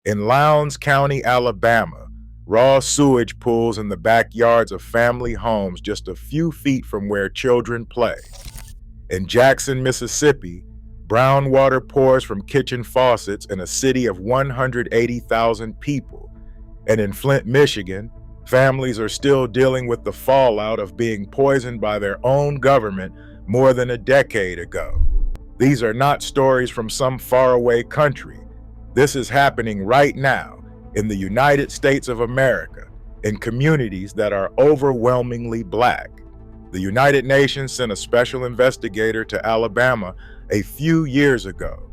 In Lowndes County, Alabama, raw sewage pools in the backyards of family homes just a few feet from where children play. In Jackson, Mississippi, brown water pours from kitchen faucets in a city of 180,000 people. And in Flint, Michigan, families are still dealing with the fallout of being poisoned by their own government more than a decade ago. These are not stories from some faraway country. This is happening right now in the United States of America, in communities that are overwhelmingly Black. The United Nations sent a special investigator to Alabama a few years ago.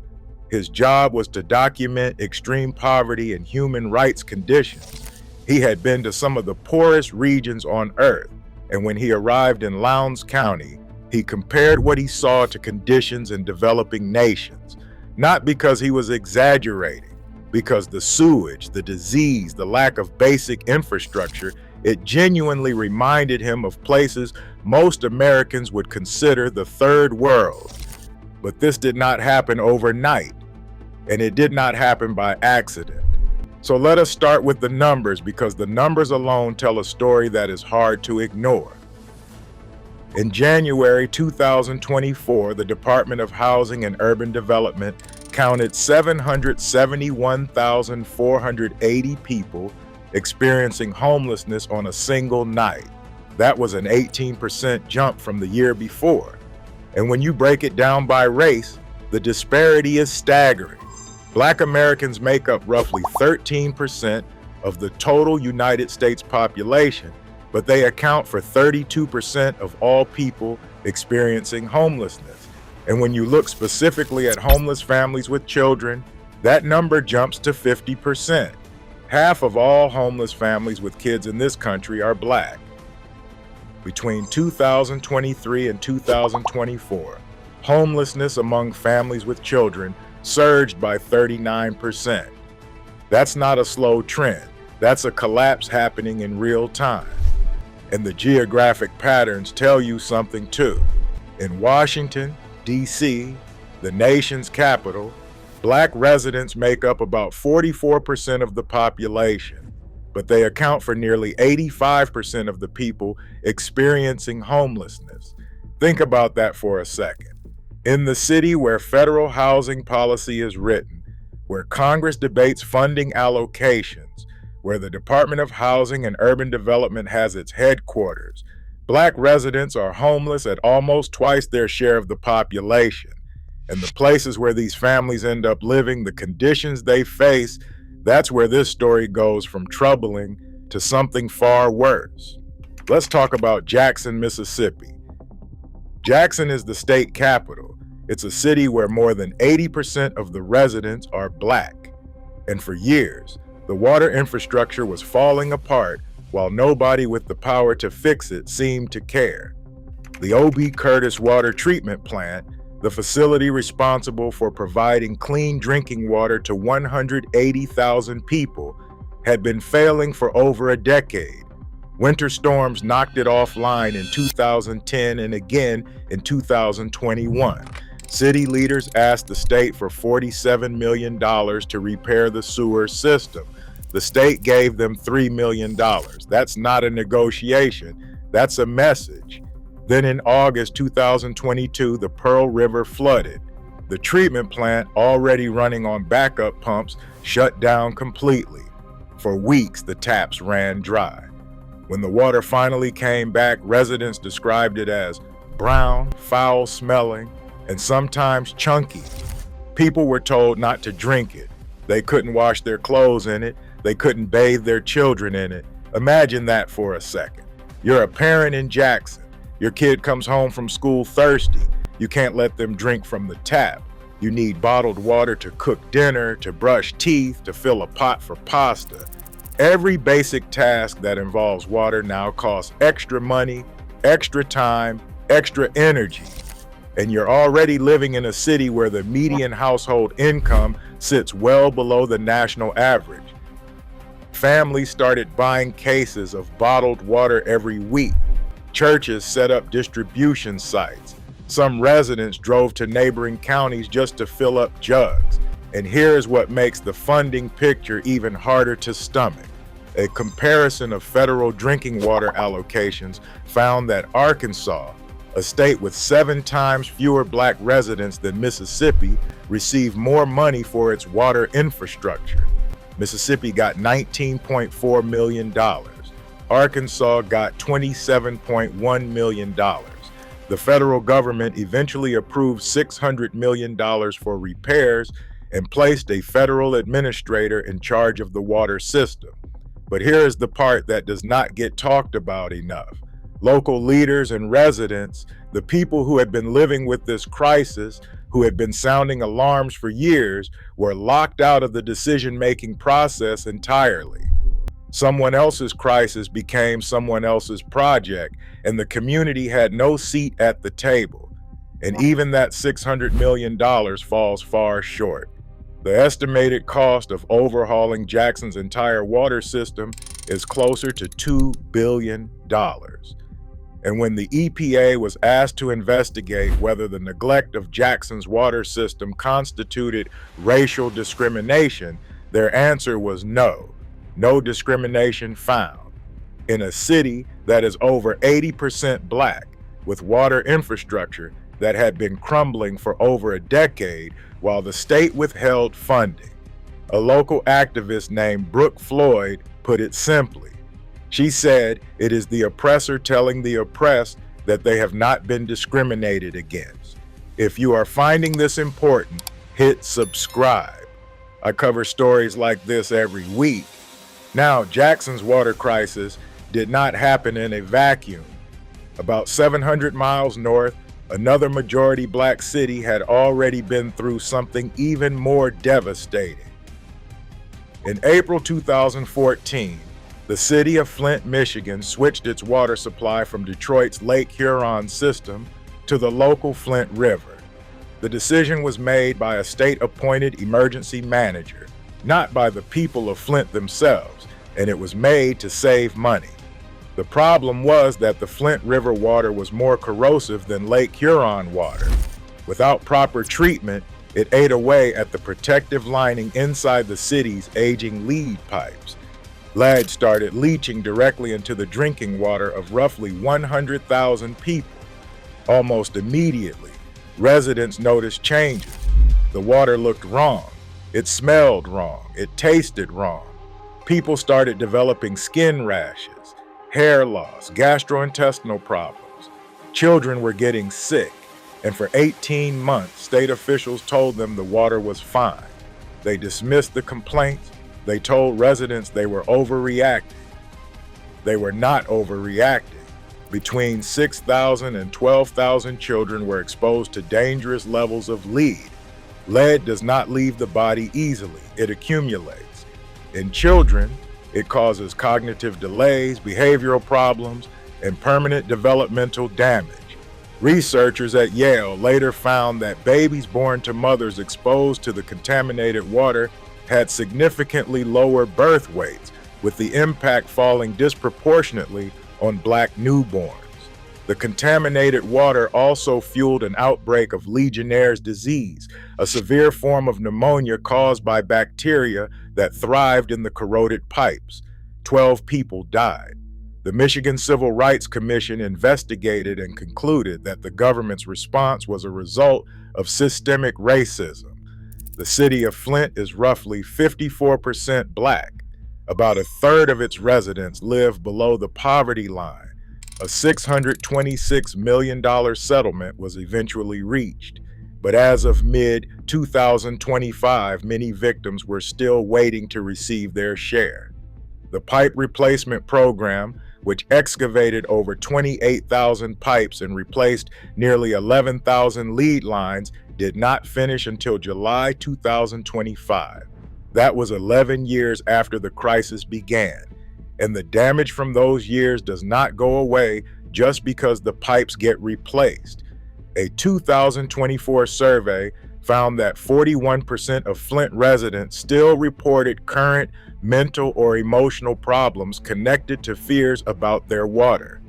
His job was to document extreme poverty and human rights conditions. He had been to some of the poorest regions on earth, and when he arrived in Lowndes County, he compared what he saw to conditions in developing nations, not because he was exaggerating, because the sewage, the disease, the lack of basic infrastructure, it genuinely reminded him of places most Americans would consider the third world. But this did not happen overnight, and it did not happen by accident. So let us start with the numbers, because the numbers alone tell a story that is hard to ignore. In January 2024, the Department of Housing and Urban Development counted 771,480 people experiencing homelessness on a single night. That was an 18% jump from the year before. And when you break it down by race, the disparity is staggering. Black Americans make up roughly 13% of the total United States population, but they account for 32% of all people experiencing homelessness. And when you look specifically at homeless families with children, that number jumps to 50%. Half of all homeless families with kids in this country are Black. Between 2023 and 2024, homelessness among families with children surged by 39%. That's not a slow trend. That's a collapse happening in real time. And the geographic patterns tell you something too. In Washington, D.C., the nation's capital, Black residents make up about 44% of the population, but they account for nearly 85% of the people experiencing homelessness. Think about that for a second. In the city where federal housing policy is written, where Congress debates funding allocations, where the Department of Housing and Urban Development has its headquarters, Black residents are homeless at almost twice their share of the population. And the places where these families end up living, the conditions they face, that's where this story goes from troubling to something far worse. Let's talk about Jackson, Mississippi. Jackson is the state capital. It's a city where more than 80% of the residents are Black. And for years, the water infrastructure was falling apart while nobody with the power to fix it seemed to care. The O.B. Curtis Water Treatment Plant, the facility responsible for providing clean drinking water to 180,000 people, had been failing for over a decade. Winter storms knocked it offline in 2010 and again in 2021. City leaders asked the state for $47 million to repair the sewer system. The state gave them $3 million. That's not a negotiation, that's a message. Then in August 2022, the Pearl River flooded. The treatment plant, already running on backup pumps, shut down completely. For weeks, the taps ran dry. When the water finally came back, residents described it as brown, foul-smelling, and sometimes chunky. People were told not to drink it. They couldn't wash their clothes in it. They couldn't bathe their children in it. Imagine that for a second. You're a parent in Jackson. Your kid comes home from school thirsty. You can't let them drink from the tap. You need bottled water to cook dinner, to brush teeth, to fill a pot for pasta. Every basic task that involves water now costs extra money, extra time, extra energy. And you're already living in a city where the median household income sits well below the national average. Families started buying cases of bottled water every week. Churches set up distribution sites. Some residents drove to neighboring counties just to fill up jugs. And here's what makes the funding picture even harder to stomach. A comparison of federal drinking water allocations found that Arkansas, a state with 7 times fewer Black residents than Mississippi, received more money for its water infrastructure. Mississippi got $19.4 million. Arkansas got $27.1 million. The federal government eventually approved $600 million for repairs and placed a federal administrator in charge of the water system. But here is the part that does not get talked about enough. Local leaders and residents, the people who had been living with this crisis, who had been sounding alarms for years, were locked out of the decision-making process entirely. Someone else's crisis became someone else's project, and the community had no seat at the table. And even that $600 million falls far short. The estimated cost of overhauling Jackson's entire water system is closer to $2 billion. And when the EPA was asked to investigate whether the neglect of Jackson's water system constituted racial discrimination, their answer was no. No discrimination found. In a city that is over 80% Black, with water infrastructure that had been crumbling for over a decade while the state withheld funding. A local activist named Brooke Floyd put it simply. She said, "It is the oppressor telling the oppressed that they have not been discriminated against." If you are finding this important, hit subscribe. I cover stories like this every week. Now, Jackson's water crisis did not happen in a vacuum. About 700 miles north, another majority Black city had already been through something even more devastating. In April 2014, the city of Flint, Michigan switched its water supply from Detroit's Lake Huron system to the local Flint River. The decision was made by a state-appointed emergency manager, not by the people of Flint themselves, and it was made to save money. The problem was that the Flint River water was more corrosive than Lake Huron water. Without proper treatment, it ate away at the protective lining inside the city's aging lead pipes. Lead started leaching directly into the drinking water of roughly 100,000 people. Almost immediately, residents noticed changes. The water looked wrong. It smelled wrong. It tasted wrong. People started developing skin rashes, hair loss, gastrointestinal problems. Children were getting sick, and for 18 months, state officials told them the water was fine. They dismissed the complaints. They told residents they were overreacting. They were not overreacting. Between 6,000 and 12,000 children were exposed to dangerous levels of lead. Lead does not leave the body easily. It accumulates. In children, it causes cognitive delays, behavioral problems, and permanent developmental damage. Researchers at Yale later found that babies born to mothers exposed to the contaminated water had significantly lower birth weights, with the impact falling disproportionately on Black newborns. The contaminated water also fueled an outbreak of Legionnaire's disease, a severe form of pneumonia caused by bacteria that thrived in the corroded pipes. 12 people died. The Michigan Civil Rights Commission investigated and concluded that the government's response was a result of systemic racism. The city of Flint is roughly 54% Black. About a third of its residents live below the poverty line. A $626 million settlement was eventually reached, but as of mid-2025, many victims were still waiting to receive their share. The pipe replacement program, which excavated over 28,000 pipes and replaced nearly 11,000 lead lines, did not finish until July 2025. That was 11 years after the crisis began. And the damage from those years does not go away just because the pipes get replaced. A 2024 survey found that 41% of Flint residents still reported current mental or emotional problems connected to fears about their water.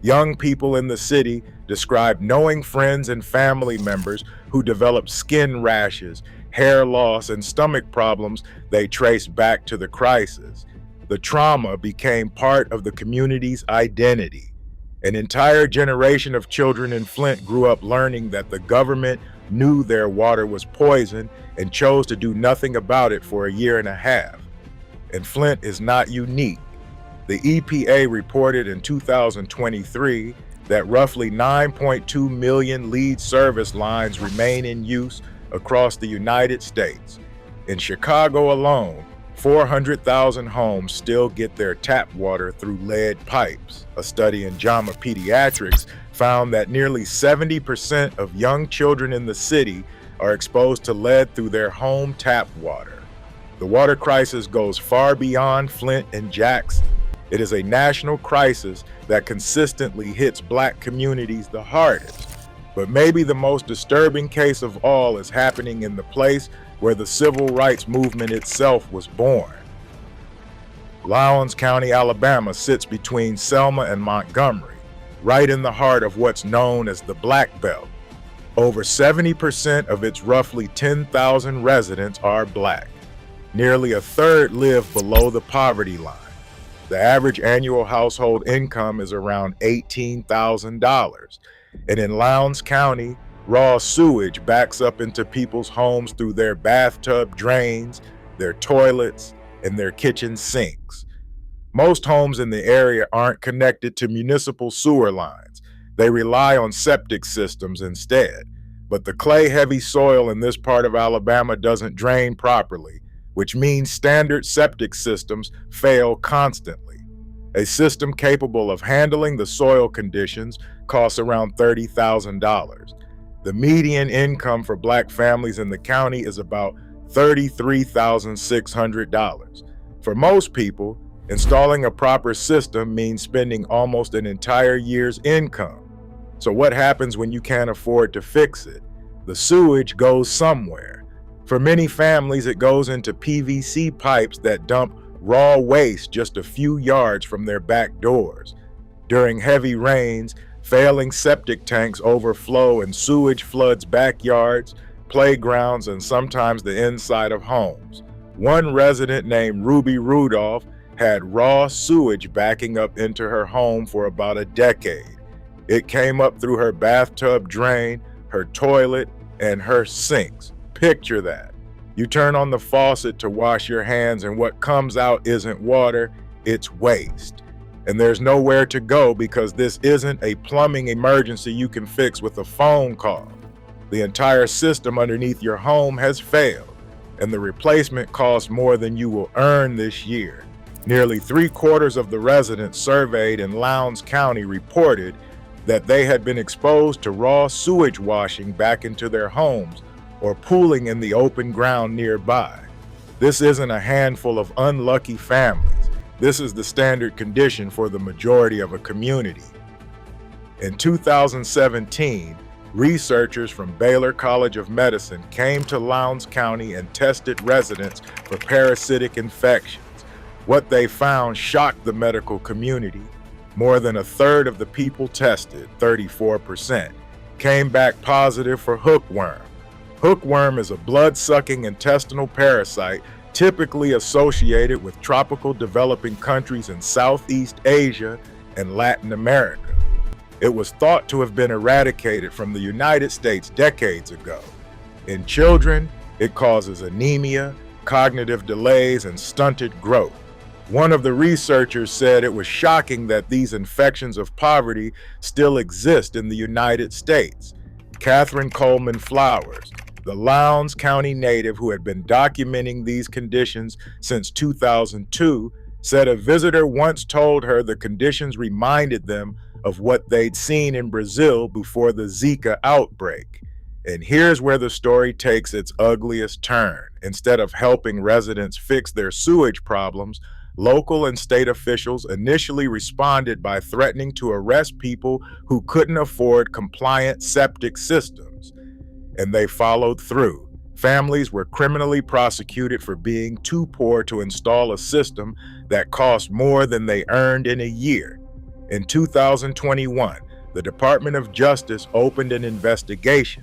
Young people in the city described knowing friends and family members who developed skin rashes, hair loss, and stomach problems they traced back to the crisis. The trauma became part of the community's identity. An entire generation of children in Flint grew up learning that the government knew their water was poison and chose to do nothing about it for a year and a half. And Flint is not unique. The EPA reported in 2023 that roughly 9.2 million lead service lines remain in use across the United States. In Chicago alone, 400,000 homes still get their tap water through lead pipes. A study in JAMA Pediatrics found that nearly 70% of young children in the city are exposed to lead through their home tap water. The water crisis goes far beyond Flint and Jackson. It is a national crisis that consistently hits Black communities the hardest. But maybe the most disturbing case of all is happening in the place where the civil rights movement itself was born. Lowndes County, Alabama sits between Selma and Montgomery, right in the heart of what's known as the Black Belt. Over 70% of its roughly 10,000 residents are Black. Nearly a third live below the poverty line. The average annual household income is around $18,000. And in Lowndes County, raw sewage backs up into people's homes through their bathtub drains, their toilets, and their kitchen sinks. Most homes in the area aren't connected to municipal sewer lines. They rely on septic systems instead. But the clay-heavy soil in this part of Alabama doesn't drain properly, which means standard septic systems fail constantly. A system capable of handling the soil conditions costs around $30,000. The median income for Black families in the county is about $33,600. For most people, installing a proper system means spending almost an entire year's income. So what happens when you can't afford to fix it? The sewage goes somewhere. For many families, it goes into PVC pipes that dump raw waste just a few yards from their back doors. During heavy rains, failing septic tanks overflow and sewage floods backyards, playgrounds, and sometimes the inside of homes. One resident named Ruby Rudolph had raw sewage backing up into her home for about a decade. It came up through her bathtub drain, her toilet, and her sinks. Picture that. You turn on the faucet to wash your hands and what comes out isn't water, it's waste. And there's nowhere to go because this isn't a plumbing emergency you can fix with a phone call. The entire system underneath your home has failed, and the replacement costs more than you will earn this year. Nearly 3/4 of the residents surveyed in Lowndes County reported that they had been exposed to raw sewage washing back into their homes or pooling in the open ground nearby. This isn't a handful of unlucky families. This is the standard condition for the majority of a community. In 2017, researchers from Baylor College of Medicine came to Lowndes County and tested residents for parasitic infections. What they found shocked the medical community. More than a third of the people tested, 34%, came back positive for hookworm. Hookworm is a blood-sucking intestinal parasite typically associated with tropical developing countries in Southeast Asia and Latin America. It was thought to have been eradicated from the United States decades ago. In children, it causes anemia, cognitive delays, and stunted growth. One of the researchers said it was shocking that these infections of poverty still exist in the United States. Catherine Coleman Flowers, the Lowndes County native who had been documenting these conditions since 2002, said a visitor once told her the conditions reminded them of what they'd seen in Brazil before the Zika outbreak. And here's where the story takes its ugliest turn. Instead of helping residents fix their sewage problems, local and state officials initially responded by threatening to arrest people who couldn't afford compliant septic systems. And they followed through. Families were criminally prosecuted for being too poor to install a system that cost more than they earned in a year. In 2021, the Department of Justice opened an investigation.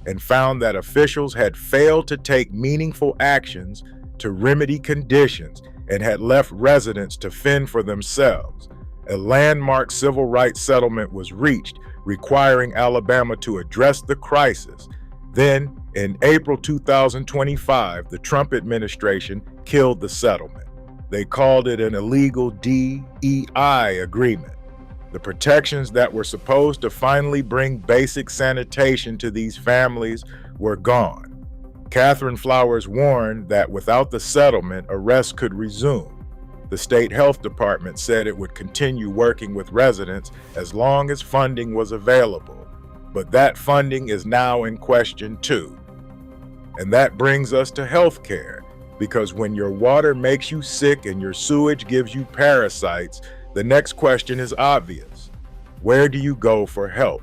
and found that officials had failed to take meaningful actions to remedy conditions and had left residents to fend for themselves. A landmark civil rights settlement was reached, requiring Alabama to address the crisis. Then, in April 2025, the Trump administration killed the settlement. They called it an illegal DEI agreement. The protections that were supposed to finally bring basic sanitation to these families were gone. Catherine Flowers warned that without the settlement, arrests could resume. The state health department said it would continue working with residents as long as funding was available. But that funding is now in question too. And that brings us to healthcare, because when your water makes you sick and your sewage gives you parasites, the next question is obvious. Where do you go for help?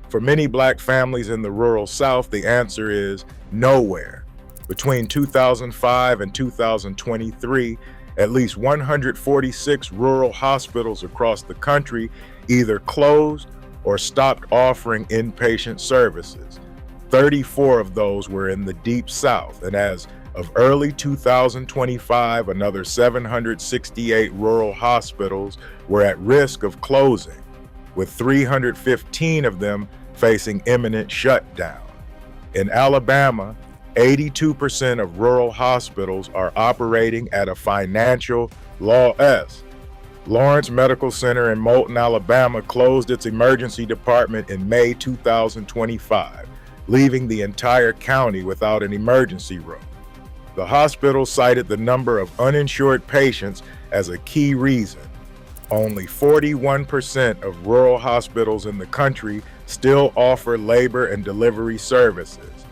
For many Black families in the rural South, the answer is nowhere. Between 2005 and 2023, at least 146 rural hospitals across the country either closed or stopped offering inpatient services. 34 of those were in the Deep South, and as of early 2025, another 768 rural hospitals were at risk of closing, with 315 of them facing imminent shutdown. In Alabama, 82% of rural hospitals are operating at a financial loss. Lawrence Medical Center in Moulton, Alabama closed its emergency department in May 2025, leaving the entire county without an emergency room. The hospital cited the number of uninsured patients as a key reason. Only 41% of rural hospitals in the country still offer labor and delivery services.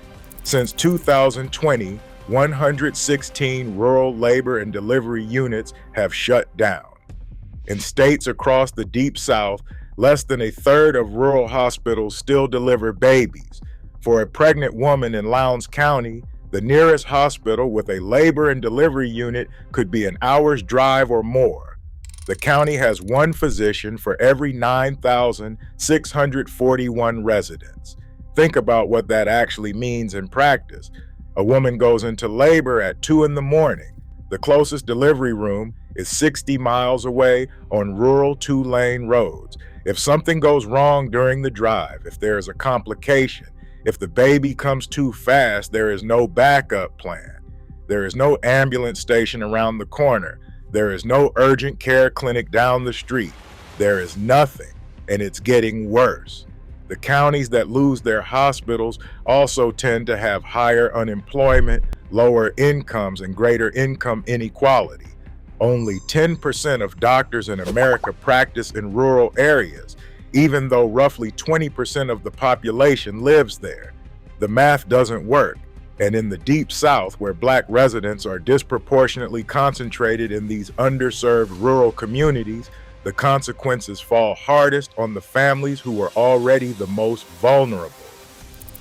Since 2020, 116 rural labor and delivery units have shut down. In states across the Deep South, less than a third of rural hospitals still deliver babies. For a pregnant woman in Lowndes County, the nearest hospital with a labor and delivery unit could be an hour's drive or more. The county has one physician for every 9,641 residents. Think about what that actually means in practice. A woman goes into labor at 2 in the morning. The closest delivery room is 60 miles away on rural 2-lane roads. If something goes wrong during the drive, if there is a complication, if the baby comes too fast, there is no backup plan. There is no ambulance station around the corner. There is no urgent care clinic down the street. There is nothing, and it's getting worse. The counties that lose their hospitals also tend to have higher unemployment, lower incomes, and greater income inequality. Only 10% of doctors in America practice in rural areas, even though roughly 20% of the population lives there. The math doesn't work, and in the Deep South, where Black residents are disproportionately concentrated in these underserved rural communities, the consequences fall hardest on the families who are already the most vulnerable.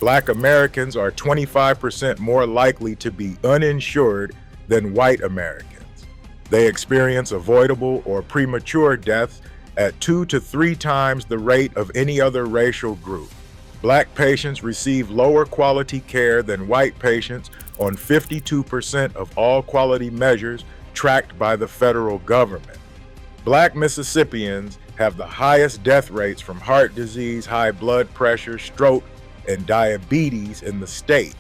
Black Americans are 25% more likely to be uninsured than white Americans. They experience avoidable or premature deaths at 2 to 3 times the rate of any other racial group. Black patients receive lower quality care than white patients on 52% of all quality measures tracked by the federal government. Black Mississippians have the highest death rates from heart disease, high blood pressure, stroke, and diabetes in the state.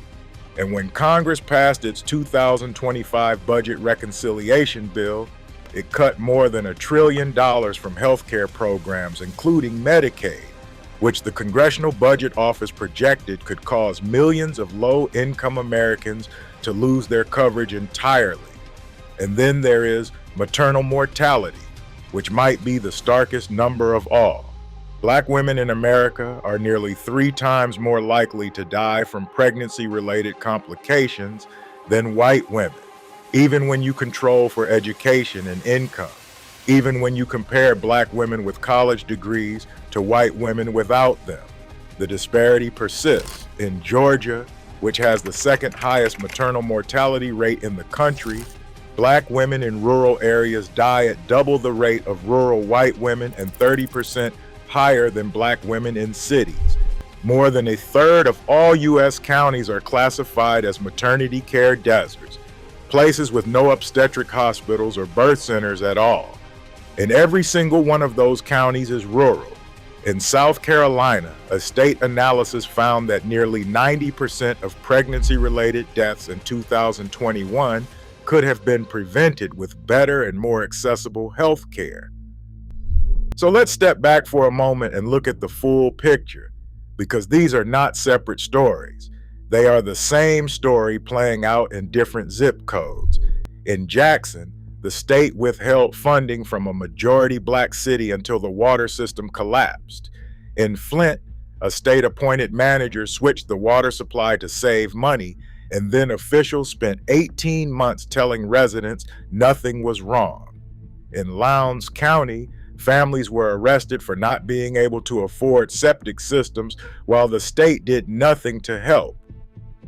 And when Congress passed its 2025 budget reconciliation bill, it cut more than $1 trillion from healthcare programs, including Medicaid, which the Congressional Budget Office projected could cause millions of low-income Americans to lose their coverage entirely. And then there is maternal mortality, which might be the starkest number of all. Black women in America are nearly 3 times more likely to die from pregnancy-related complications than white women, even when you control for education and income, even when you compare Black women with college degrees to white women without them. The disparity persists. In Georgia, which has the second highest maternal mortality rate in the country, Black women in rural areas die at double the rate of rural white women and 30% higher than Black women in cities. More than a third of all U.S. counties are classified as maternity care deserts, places with no obstetric hospitals or birth centers at all. And every single one of those counties is rural. In South Carolina, a state analysis found that nearly 90% of pregnancy-related deaths in 2021 could have been prevented with better and more accessible health care. So let's step back for a moment and look at the full picture, because these are not separate stories. They are the same story playing out in different zip codes. In Jackson, the state withheld funding from a majority Black city until the water system collapsed. In Flint, a state-appointed manager switched the water supply to save money, and then officials spent 18 months telling residents nothing was wrong. In Lowndes County, families were arrested for not being able to afford septic systems while the state did nothing to help.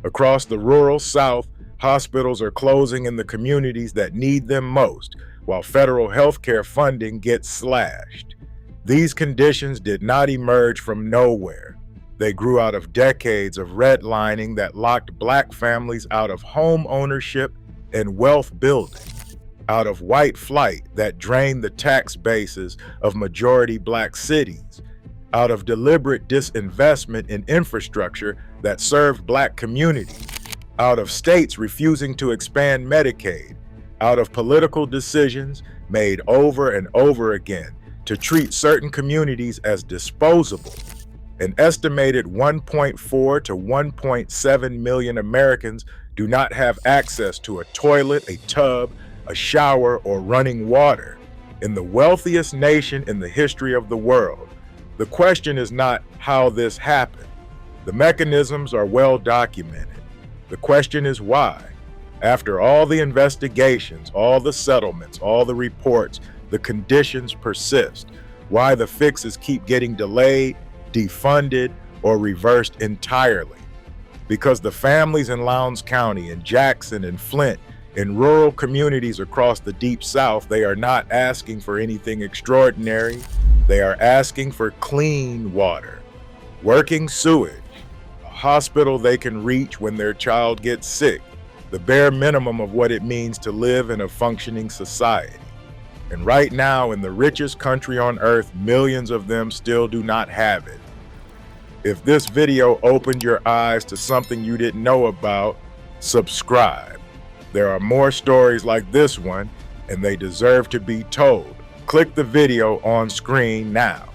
Across the rural South, hospitals are closing in the communities that need them most, while federal health care funding gets slashed. These conditions did not emerge from nowhere. They grew out of decades of redlining that locked Black families out of home ownership and wealth building, out of white flight that drained the tax bases of majority Black cities, out of deliberate disinvestment in infrastructure that served Black communities, out of states refusing to expand Medicaid, out of political decisions made over and over again to treat certain communities as disposable. An estimated 1.4 to 1.7 million Americans do not have access to a toilet, a tub, a shower, or running water. In the wealthiest nation in the history of the world, the question is not how this happened. The mechanisms are well documented. The question is why. After all the investigations, all the settlements, all the reports, the conditions persist. Why the fixes keep getting delayed, defunded, or reversed entirely. Because the families in Lowndes County, in Jackson, and Flint, in rural communities across the Deep South, they are not asking for anything extraordinary. They are asking for clean water, working sewage, a hospital they can reach when their child gets sick, the bare minimum of what it means to live in a functioning society. And right now, in the richest country on earth, millions of them still do not have it. If this video opened your eyes to something you didn't know about, subscribe. There are more stories like this one, and they deserve to be told. Click the video on screen now.